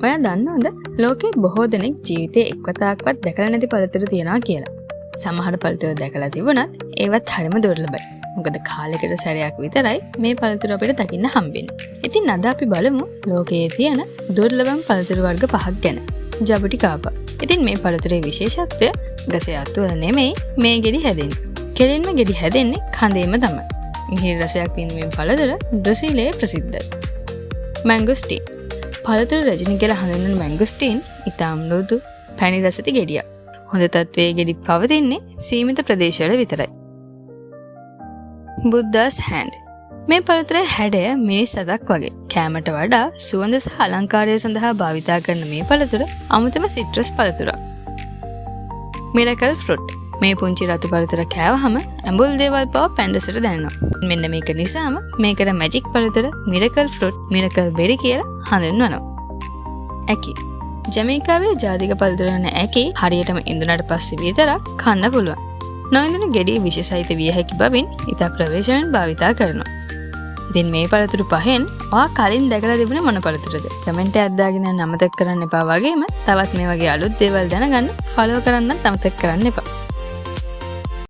ඔයා දන්නවද ලෝකේ බොහෝ දෙනෙක් ජීවිතේ එක්වතාවක්වත් දැකලා නැති පළතුරු තියනවා කියලා. සමහර පළතුරු දැකලා තිබුණත් ඒවත් හරිම දුර්ලභයි. මොකද කාලයකට සැරයක් විතරයි මේ පළතුරු අපිට දකින්න හම්බෙන්නේ. ඉතින් අද අපි බලමු ලෝකයේ තියෙන දුර්ලභම පළතුරු වර්ග 5ක් ගැන. ජබුටිකාපා. ඉතින් මේ පළතුරේ විශේෂත්වය ගසේ අතුවල නෙමෙයි මේ ගෙඩි හැදෙන්නේ. කෙලින්ම ගෙඩි හැදෙන්නේ කඳේම තමයි. මිහිරි රසයක් තියෙන මේ පළතුර බ්‍රසීලයේ ප්‍රසිද්ධයි. මැංගෝස්ටීන්. පළතුරු රජනි කියලා හඳුන්වන මැංගෝස්ටීන් ඉතාම මෘදු පැණි රසති ගෙඩියක්. හොඳ තත්වයේ ගෙඩි පවතින්නේ සීමිත ප්‍රදේශවල විතරයි. බුද්දාස් හැන්ඩ්. මේ පළතුරේ හැඩය මිනිස් අතක් වගේ. කෑමට වඩා සුවඳ සහ අලංකාරය සඳහා භාවිතා කරන මේ පළතුර අමුතම සිට්‍රස් පළතුරක්. Miracle fruit. මේ පුංචි රතු පළතුර කෑවහම ඇඹුල් දේවල් පව පැණ්ඩසට දැනෙනවා. මෙන්න මේක නිසාම මේකට මැජික් පළතුර මිරකල් ෆෘට්, මිරකල් බෙරි කියලා හඳුන්වනවා. ඇකි. ජමයිකාවේ ජාතික පළතුර වන ඇකි හරියටම ඉඳුනට පස්සේ විතරක් කන්න පුළුවන්. නොඉඳුණු ගෙඩි විශේෂයිත විය හැකි බවින් ඉතා ප්‍රවේශමෙන් භාවිතා කරනවා. ඉතින් මේ පළතුරු පහෙන් ඔයා කලින් දැකලා තිබුණේ මොන පළතුරද? කමෙන්ට් එකක් දාගෙන අමතක කරන්න එපා. වගේම තවත් මේ වගේ අලුත් දේවල් දැනගන්න ෆලෝ කරන්නත් අමතක කරන්න එපා.